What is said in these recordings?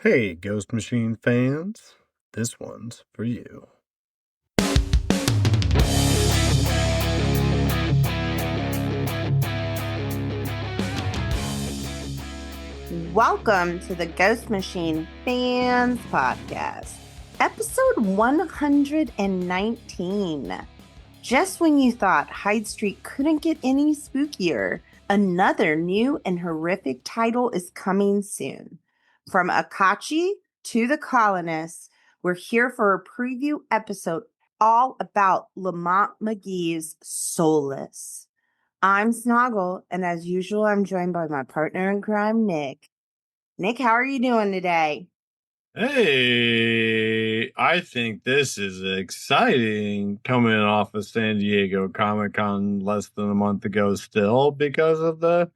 Hey, Ghost Machine fans, this one's for you. Welcome to the Ghost Machine Fans Podcast, episode 119. Just when you thought Hyde Street couldn't get any spookier, another new and horrific title is coming soon. From Akachi to The Colonist, we're here for a preview episode all about Lamont Magee's Soulless. I'm Snoggle, and as usual, I'm joined by my partner in crime, Nick. Nick, how are you doing today? Hey, I think this is exciting coming off of San Diego Comic-Con less than a month ago still because of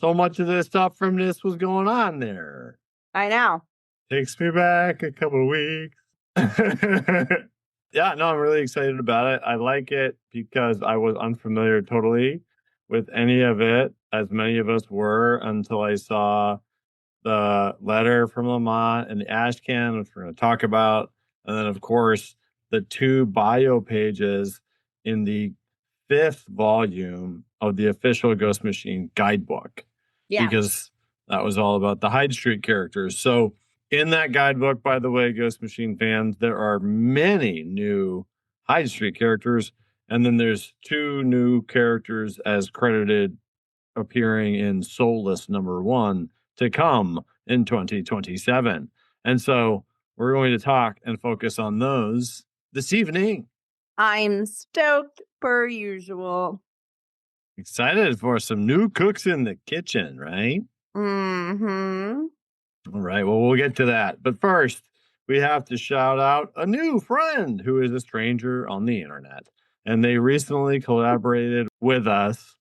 so much of this stuff from this was going on there. I know. Takes me back a couple of weeks. Yeah, no, I'm really excited about it. I like it because I was unfamiliar totally with any of it, as many of us were, until I saw the letter from Lamont and the Ashcan, which we're going to talk about. And then, of course, the 2 bio pages in the 5th volume of the official Ghost Machine Guidebook. Yeah. Because that was all about the Hyde Street characters. So in that guidebook, by the way, Ghost Machine fans, there are many new Hyde Street characters. And then there's 2 new characters as credited appearing in Soulless #1 to come in 2027. And so we're going to talk and focus on those this evening. I'm stoked per usual. Excited for some new cooks in the kitchen, right? Mm-hmm. All right, well, we'll get to that. But first, we have to shout out a new friend who is a stranger on the internet. And they recently collaborated with us,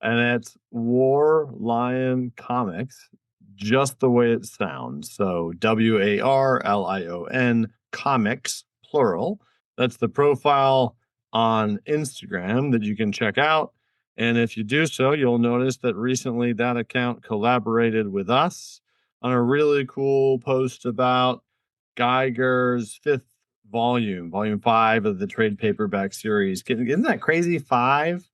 and it's War Lion Comics, just the way it sounds. So WARLION Comics, plural. That's the profile on Instagram that you can check out. And if you do so, you'll notice that recently that account collaborated with us on a really cool post about Geiger's 5th volume, volume 5 of the trade paperback series. Isn't that crazy? 5?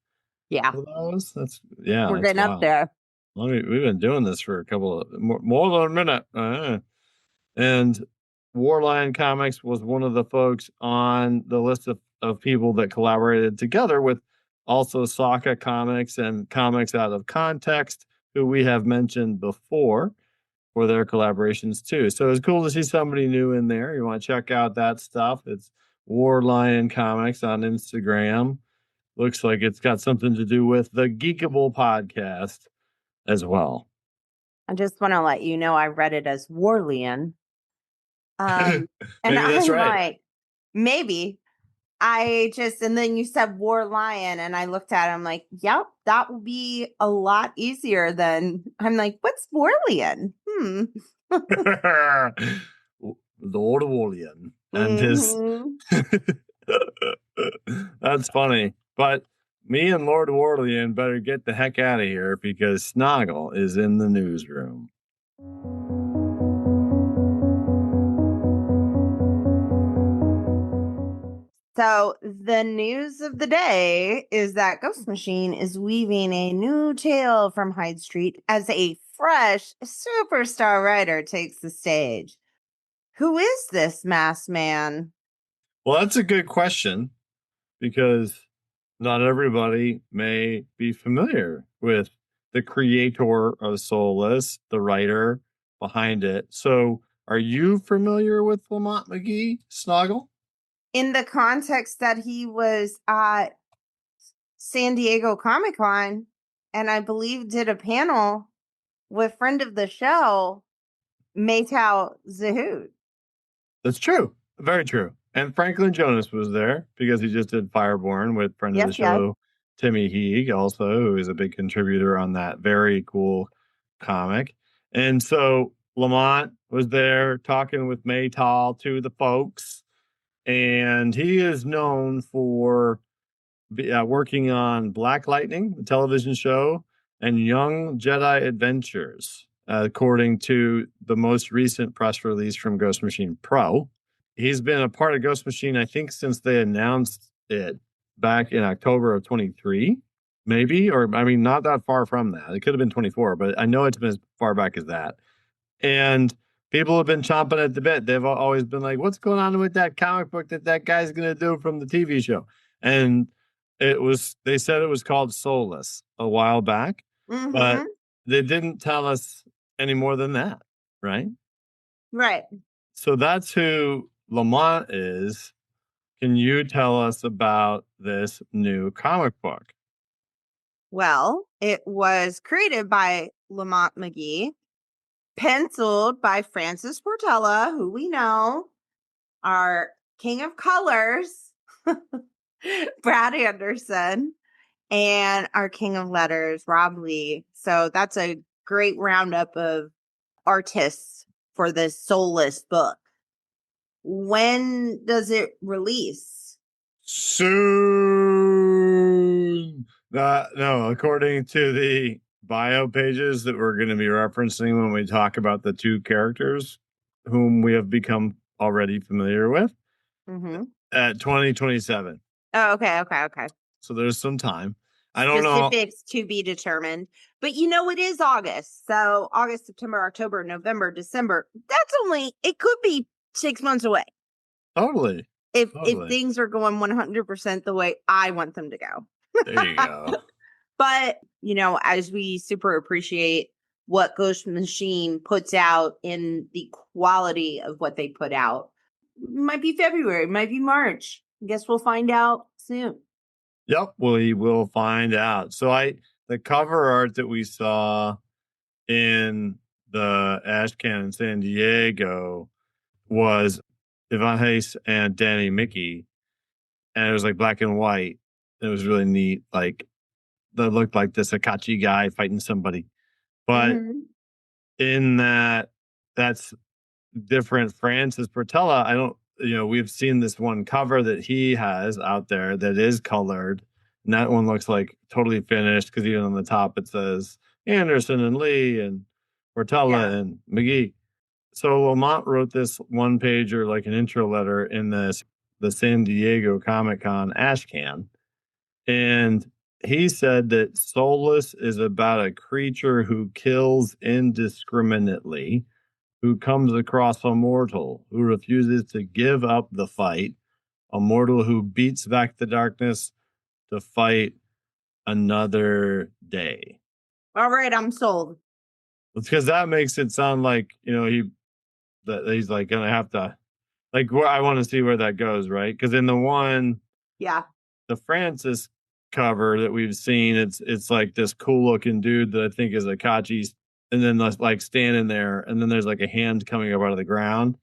Yeah. Those? We're getting up there. We've been doing this for a couple of more than a minute. And Warlion Comics was one of the folks on the list of people that collaborated together with also Sokka Comics and Comics Out of Context, who we have mentioned before for their collaborations too. So it's cool to see somebody new in there. You want to check out that stuff. It's Warlion Comics on Instagram. Looks like it's got something to do with the Geekable podcast as well. I just want to let you know I read it as Warlion. Maybe and that's I'm right. like, maybe. And then you said War Lion, and I looked at it, I'm like, yep, that will be a lot easier than, I'm like, what's Warlion? Lord Warlion and his... That's funny. But me and Lord Warlion better get the heck out of here because Snoggle is in the newsroom. So the news of the day is that Ghost Machine is weaving a new tale from Hyde Street as a fresh superstar writer takes the stage. Who is this masked man? Well, that's a good question because not everybody may be familiar with the creator of Soulless, the writer behind it. So are you familiar with Lamont Magee, Snoggle? In the context that he was at San Diego Comic-Con and I believe did a panel with friend of the show, Maytao Zahoud. That's true. Very true. And Franklin Jonas was there because he just did Fireborn with friend of the show, Timmy Heeg, also, who is a big contributor on that very cool comic. And so Lamont was there talking with Maytal to the folks. And he is known for working on Black Lightning, the television show, and Young Jedi Adventures. according to the most recent press release from Ghost Machine Pro. He's been a part of Ghost Machine, I think, since they announced it back in October of 23, maybe, or I mean, not that far from that. It could have been 24, but I know it's been as far back as that. And people have been chomping at the bit. They've always been like, what's going on with that comic book that guy's going to do from the TV show? And they said it was called Soulless a while back, but they didn't tell us any more than that, right? Right. So that's who Lamont is. Can you tell us about this new comic book? Well, it was created by Lamont Magee, penciled by Francis Portella, who we know, our king of colors, Brad Anderson, and our king of letters, Rob Lee. So that's a great roundup of artists for this Soulless book. When does it release? Soon. No, according to the bio pages that we're going to be referencing when we talk about the two characters whom we have become already familiar with, at 2027. Oh, okay. So there's some time. I don't know. Specifics to be determined. But it is August. So August, September, October, November, December. It could be 6 months away. Totally. If things are going 100% the way I want them to go. There you go. But, as we super appreciate what Ghost Machine puts out in the quality of what they put out, might be February, might be March. I guess we'll find out soon. Yep, we will find out. So the cover art that we saw in the Ashcan in San Diego was Ivan Hayes and Danny Mickey, and it was like black and white. It was really neat. Like, that looked like this Akachi guy fighting somebody. But in that's different. Francis Portella, we've seen this one cover that he has out there that is colored, and that one looks like totally finished because even on the top it says Anderson and Lee and Portella and Magee. So Lamont wrote this one page or like an intro letter in the San Diego Comic-Con Ashcan, and he said that Soulless is about a creature who kills indiscriminately, who comes across a mortal who refuses to give up the fight, a mortal who beats back the darkness to fight another day. All right, I'm sold. Because that makes it sound like, he's like going to have to, like, I want to see where that goes, right? Because in the one, the Francis cover that we've seen, it's like this cool looking dude that I think is Akachi's, and then like standing there, and then there's like a hand coming up out of the ground.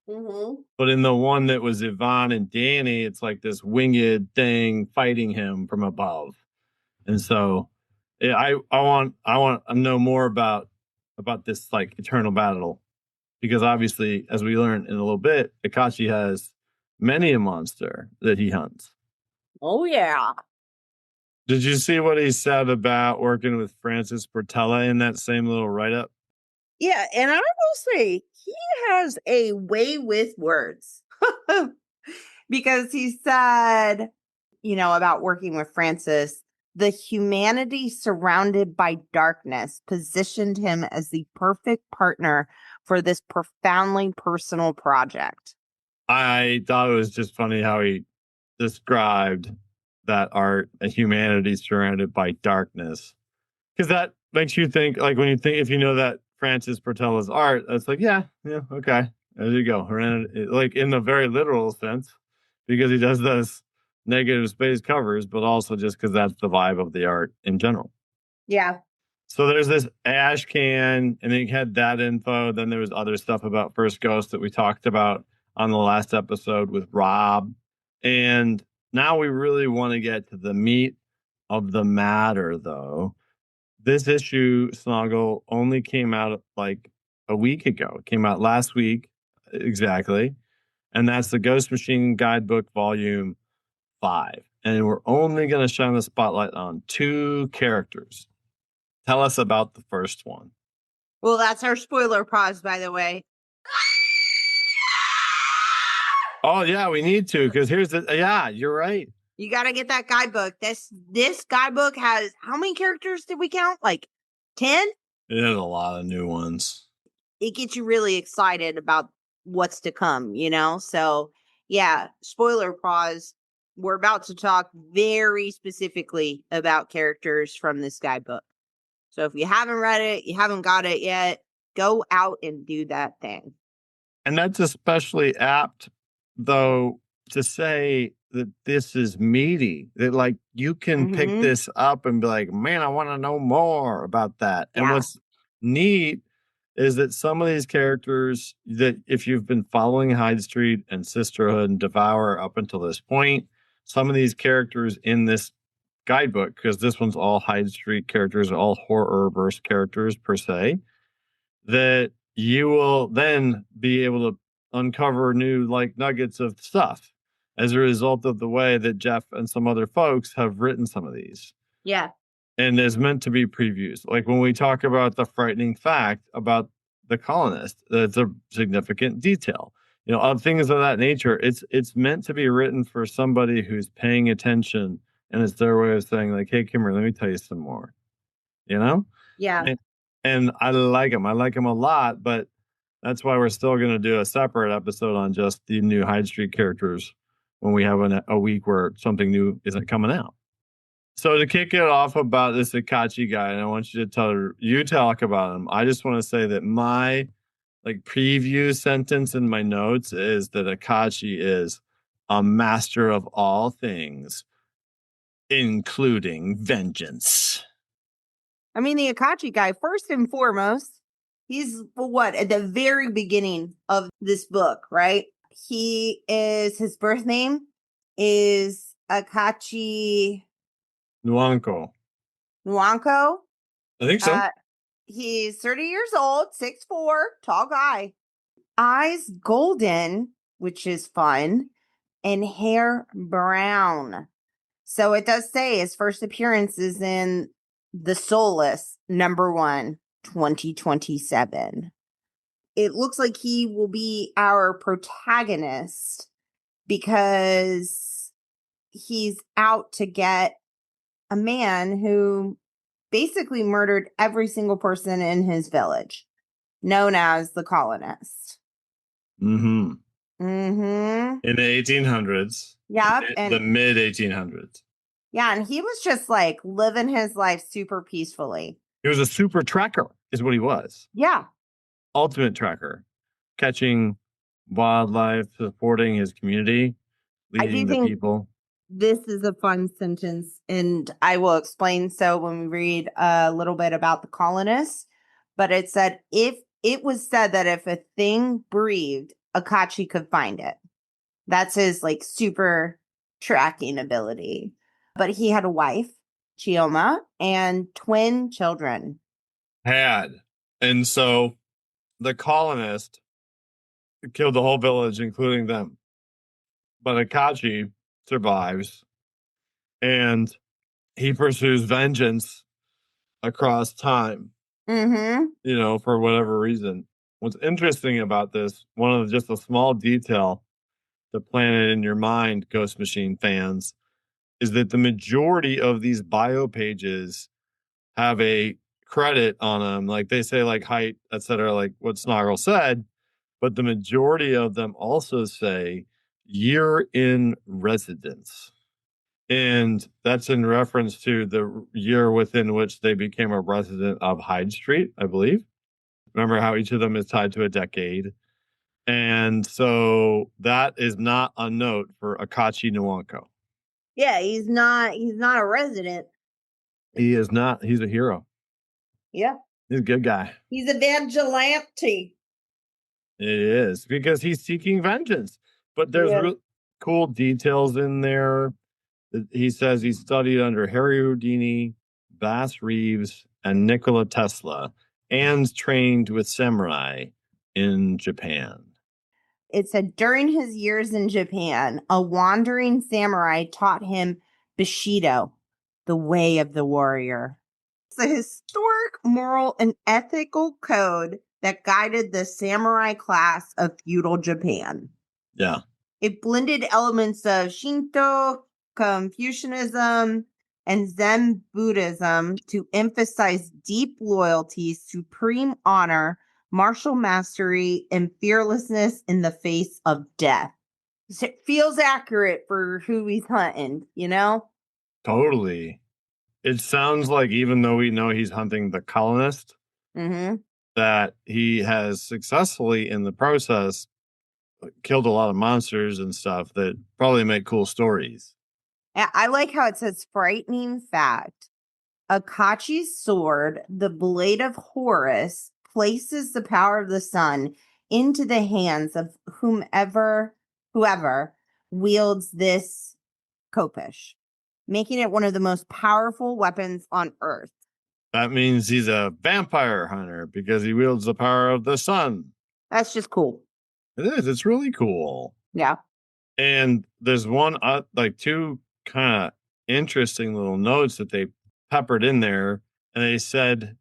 But in the one that was Yvonne and Danny, it's like this winged thing fighting him from above. And so I want to know more about this like eternal battle, because obviously, as we learn in a little bit, Akachi has many a monster that he hunts. Oh yeah. Did you see what he said about working with Francis Portella in that same little write-up? Yeah, and I will say he has a way with words. Because he said, about working with Francis, the humanity surrounded by darkness positioned him as the perfect partner for this profoundly personal project. I thought it was just funny how he described that art, a humanity surrounded by darkness, because that makes you think, like, when you think, if you know that Francis Portella's art, that's like, yeah, okay, there you go, like in the very literal sense, because he does those negative space covers, but also just because that's the vibe of the art in general. Yeah. So there's this Ashcan, and then you had that info. Then there was other stuff about First Ghost that we talked about on the last episode with Rob. And now we really want to get to the meat of the matter, though. This issue, Snoggle, only came out like a week ago. It came out last week, exactly. And that's the Ghost Machine Guidebook Volume 5. And we're only going to shine the spotlight on two characters. Tell us about the first one. Well, that's our spoiler pause, by the way. Oh yeah, we need to, because here's the you're right. You got to get that guidebook. This guidebook has, how many characters did we count? Like 10? It has a lot of new ones. It gets you really excited about what's to come, you know? So, yeah, spoiler pause. We're about to talk very specifically about characters from this guidebook. So if you haven't read it, you haven't got it yet, go out and do that thing. And that's especially apt, though, to say that this is meaty. That, like, you can pick this up and be like, man, I want to know more about that. Yeah. And what's neat is that some of these characters that, if you've been following Hyde Street and Sisterhood and Devour up until this point, some of these characters in this guidebook, because this one's all Hyde Street characters, all horror-verse characters per se, that you will then be able to uncover new like nuggets of stuff as a result of the way that Jeff and some other folks have written some of these. Yeah. And is meant to be previews. Like when we talk about the frightening fact about the colonist, that's a significant detail. You know, things of that nature. It's meant to be written for somebody who's paying attention, and it's their way of saying, like, hey, Kimmer, let me tell you some more. You know? Yeah. And I like them. I like them a lot, but that's why we're still going to do a separate episode on just the new Hyde Street characters when we have a week where something new isn't coming out. So to kick it off about this Akachi guy, and I want you to talk about him. I just want to say that my like preview sentence in my notes is that Akachi is a master of all things, including vengeance. I mean, the Akachi guy, first and foremost, he's at the very beginning of this book, right? His birth name is Akachi Nwanko. Nwanko. I think so. He's 30 years old, 6'4", tall guy. Eyes golden, which is fun, and hair brown. So it does say his first appearance is in the Soulless #1, 2027. It looks like he will be our protagonist because he's out to get a man who basically murdered every single person in his village, known as the Colonist. Mm-hmm. Mm-hmm. In the 1800s. Yep. The mid 1800s. Yeah, and he was just like living his life super peacefully. He was a super tracker, is what he was. Yeah. Ultimate tracker. Catching wildlife, supporting his community, leading the people. This is a fun sentence, and I will explain so when we read a little bit about the colonists. But it said, it was said that if a thing breathed, Akachi could find it. That's his like super tracking ability. But he had a wife, Chioma, and twin children. And so the colonist killed the whole village, including them. But Akachi survives, and he pursues vengeance across time. Mm-hmm. You know, for whatever reason. What's interesting about this, just a small detail to plant it in your mind, Ghost Machine fans, is that the majority of these bio pages have a credit on them. Like they say like height, etc., like what Snoggle said, but the majority of them also say year in residence. And that's in reference to the year within which they became a resident of Hyde Street, I believe. Remember how each of them is tied to a decade. And so that is not a note for Akachi Nwanko. Yeah, he's not a resident. He is not. He's a hero. Yeah. He's a good guy. He's a vigilante. It is, because he's seeking vengeance. But there's really cool details in there. He says he studied under Harry Houdini, Bass Reeves, and Nikola Tesla, and trained with samurai in Japan. It said during his years in Japan, a wandering samurai taught him Bushido, the way of the warrior. the historic, moral, and ethical code that guided the samurai class of feudal Japan. Yeah. It blended elements of Shinto, Confucianism, and Zen Buddhism to emphasize deep loyalty, supreme honor, martial mastery, and fearlessness in the face of death. It feels accurate for who he's hunting, you know? Totally. It sounds like even though we know he's hunting the colonist, that he has successfully in the process killed a lot of monsters and stuff that probably make cool stories. I like how it says frightening fact. Akachi's sword, the Blade of Horus, places the power of the sun into the hands of whoever wields this Kopish, making it one of the most powerful weapons on Earth. That means he's a vampire hunter because he wields the power of the sun. That's just cool. It is. It's really cool. Yeah. And there's two kind of interesting little notes that they peppered in there. And they said,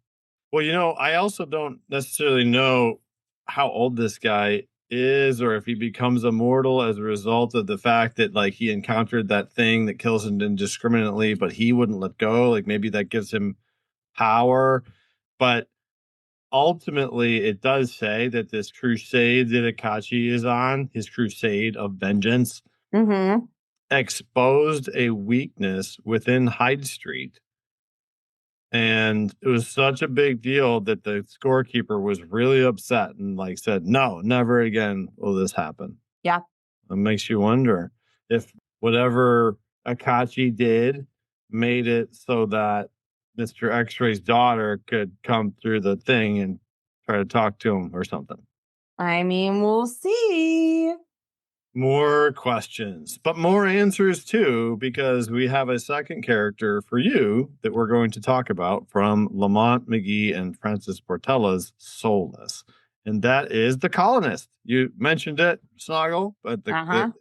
well, I also don't necessarily know how old this guy is or if he becomes immortal as a result of the fact that he encountered that thing that kills him indiscriminately, but he wouldn't let go. Maybe that gives him power. But ultimately, it does say that this crusade that Akachi is on, his crusade of vengeance, exposed a weakness within Hyde Street. And it was such a big deal that the scorekeeper was really upset and said, no, never again will this happen. Yeah. It makes you wonder if whatever Akachi did made it so that Mr. X-Ray's daughter could come through the thing and try to talk to him or something. I mean, we'll see. More questions, but more answers too, because we have a second character for you that we're going to talk about from Lamont, Magee, and Francis Portella's Soulless. And that is the colonist. You mentioned it, Snoggle, but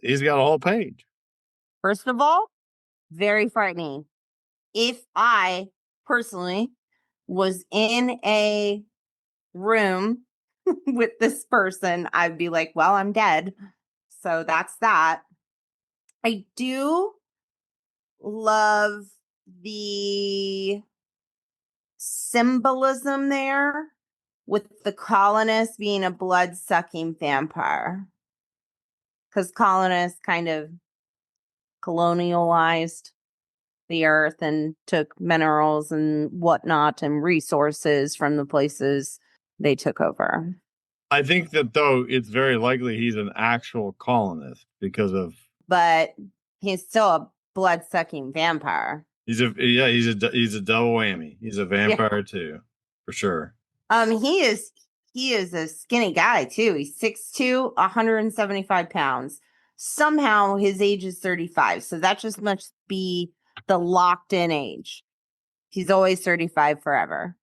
he's got a whole page. First of all, very frightening. If I personally was in a room with this person, I'd be like, well, I'm dead. So that's that. I do love the symbolism there with the colonist being a blood-sucking vampire. Because colonists kind of colonialized the earth and took minerals and whatnot and resources from the places they took over. I think that though it's very likely he's an actual colonist because of. But he's still a blood-sucking vampire. He's a double whammy. He's a vampire too, for sure. He is a skinny guy too. He's 6'2", 175 pounds. Somehow his age is 35, so that just must be the locked-in age. He's always 35 forever.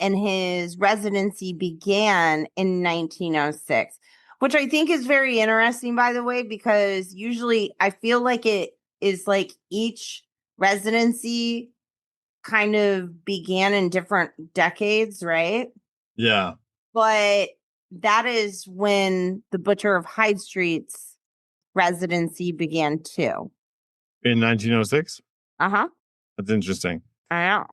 And his residency began in 1906, which I think is very interesting, by the way, because usually I feel like it is each residency kind of began in different decades, right? Yeah. But that is when the Butcher of Hyde Street's residency began too. In 1906? Uh-huh. That's interesting. I know.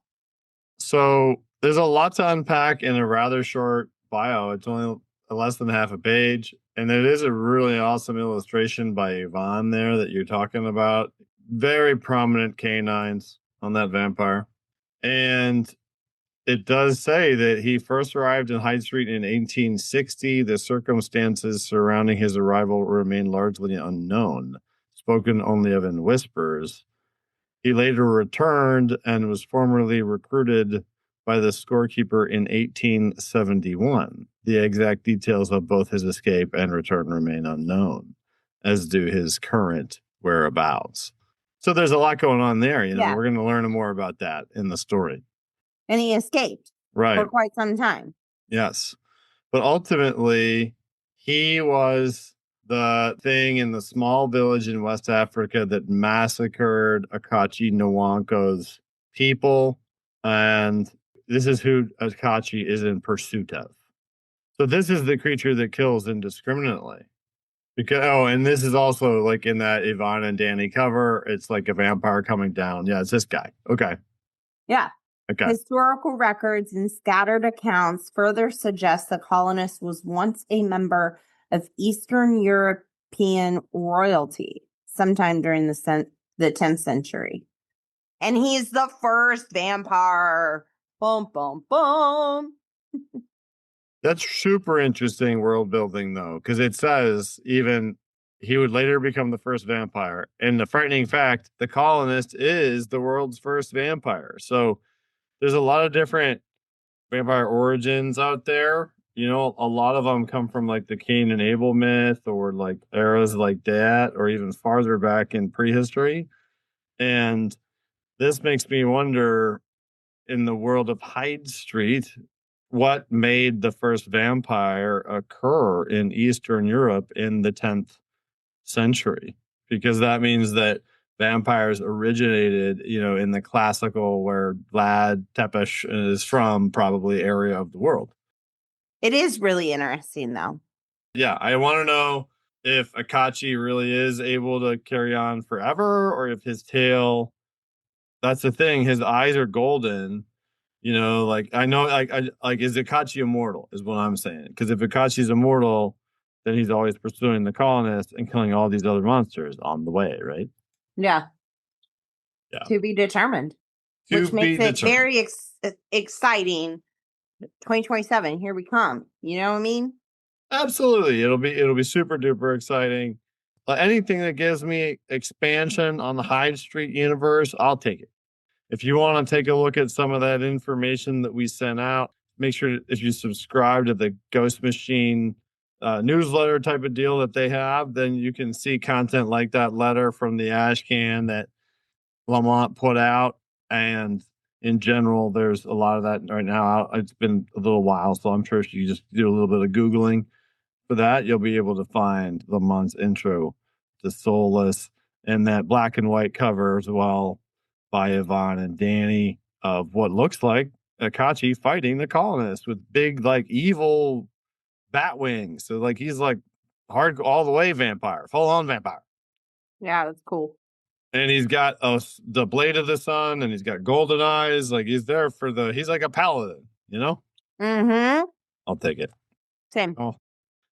So there's a lot to unpack in a rather short bio. It's only less than half a page. And it is a really awesome illustration by Yvonne there that you're talking about. Very prominent canines on that vampire. And it does say that he first arrived in Hyde Street in 1860. The circumstances surrounding his arrival remain largely unknown, spoken only of in whispers. He later returned and was formally recruited by the scorekeeper in 1871. The exact details of both his escape and return remain unknown, as do his current whereabouts. So there's a lot going on there. We're going to learn more about that in the story. And he escaped for quite some time. Yes. But ultimately, he was the thing in the small village in West Africa that massacred Akachi Nwanko's people. And this is who Akachi is in pursuit of. So this is the creature that kills indiscriminately. Because and this is also like in that Yvonne and Danny cover. It's like a vampire coming down. Yeah, it's this guy. Okay. Yeah. Okay. Historical records and scattered accounts further suggest the colonist was once a member of Eastern European royalty sometime during the 10th century. And he's the first vampire. Boom, boom, boom. That's super interesting world building, though, because it says even he would later become the first vampire. And the frightening fact, the colonist is the world's first vampire. So there's a lot of different vampire origins out there. You know, a lot of them come from like the Cain and Abel myth or like eras like that, or even farther back in prehistory. And this makes me wonder, in the world of Hyde Street, what made the first vampire occur in Eastern Europe in the 10th century? Because that means that vampires originated, you know, in the classical, where Vlad Tepes is from, probably area of the world. It is really interesting, though. Yeah, I want to know if Akachi really is able to carry on forever, or if his tail, that's the thing, his eyes are golden. You know, like I know, like is Akachi immortal? Is what I'm saying. Because if Akachi's immortal, then he's always pursuing the colonists and killing all these other monsters on the way, right? Yeah. Yeah. To be determined. To which makes it very exciting. 2027, here we come. You know what I mean? Absolutely, it'll be super duper exciting. Anything that gives me expansion on the Hyde Street universe, I'll take it. If you want to take a look at some of that information that we sent out, make sure if you subscribe to the Ghost Machine newsletter type of deal that they have, then you can see content like that letter from the Ashcan that Lamont put out. And in general, there's a lot of that right now. It's been a little while, so I'm sure if you just do a little bit of Googling for that, you'll be able to find Lamont's intro to Soulless and that black and white cover as well by Yvonne and Danny of what looks like Akachi fighting the colonists with big, like, evil bat wings. So, like, he's like hard all the way vampire, full on vampire. Yeah, that's cool. And he's got the blade of the sun, and he's got golden eyes. Like, he's there for he's like a paladin, you know? Mm-hmm. I'll take it. Same. Oh,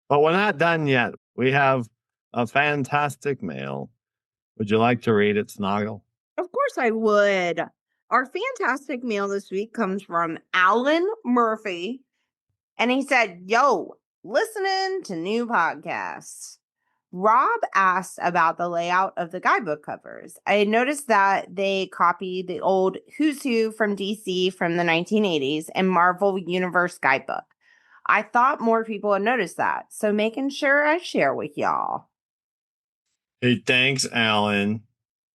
but we're not done yet. We have a fantastic mail. Would you like to read it, Snoggle? Of course I would. Our fantastic mail this week comes from Alan Murphy. And he said, yo, listening to new podcasts. Rob asked about the layout of the guidebook covers. I noticed that they copied the old Who's Who from DC from the 1980s and Marvel Universe guidebook. I thought more people had noticed that, so making sure I share with y'all. Hey, thanks, Alan.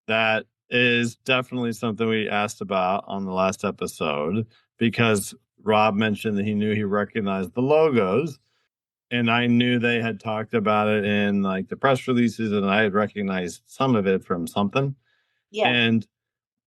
That is definitely something we asked about on the last episode, because Rob mentioned that he knew he recognized the logos, and I knew they had talked about it in like the press releases, and I had recognized some of it from something. Yeah. And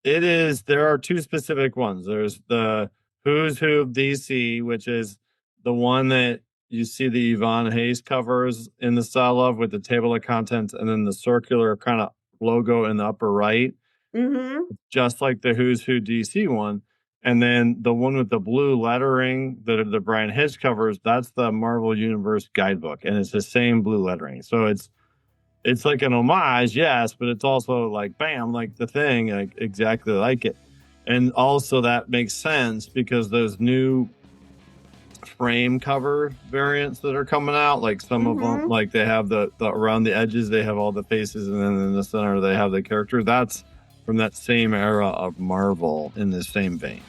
there are two specific ones. There's the Who's Who of DC, which is the one that you see the Yvonne Hayes covers in the style of, with the table of contents and then the circular kind of logo in the upper right. Mm-hmm. Just like the Who's Who DC one. And then the one with the blue lettering that are the Brian Hitch covers, that's the Marvel Universe guidebook. And it's the same blue lettering. So it's like an homage, yes, but it's also like, bam, like the thing, like exactly like it. And also that makes sense because those new frame cover variants that are coming out, like some of them, like they have the around the edges, they have all the faces, and then in the center they have the character. That's from that same era of Marvel in the same vein.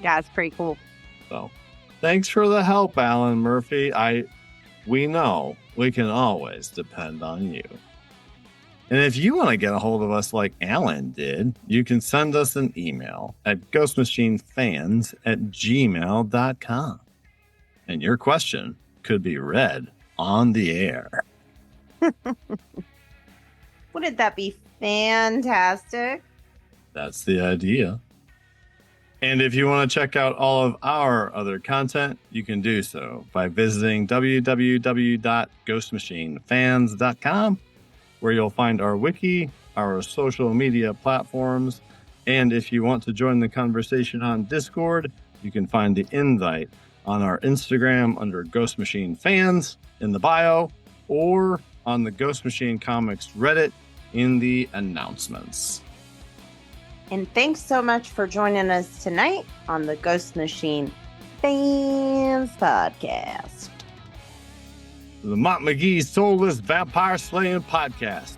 Yeah, it's pretty cool. So thanks for the help, Alan Murphy. We know we can always depend on you. And if you want to get a hold of us like Alan did, you can send us an email at ghostmachinefans@gmail.com. And your question could be read on the air. Wouldn't that be fantastic? That's the idea. And if you want to check out all of our other content, you can do so by visiting www.ghostmachinefans.com, where you'll find our wiki, our social media platforms, and if you want to join the conversation on Discord, you can find the invite on our Instagram under Ghost Machine Fans in the bio, or on the Ghost Machine Comics Reddit in the announcements. And thanks so much for joining us tonight on the Ghost Machine Fans Podcast. Lamont Magee's Soulless Vampire Slaying Podcast.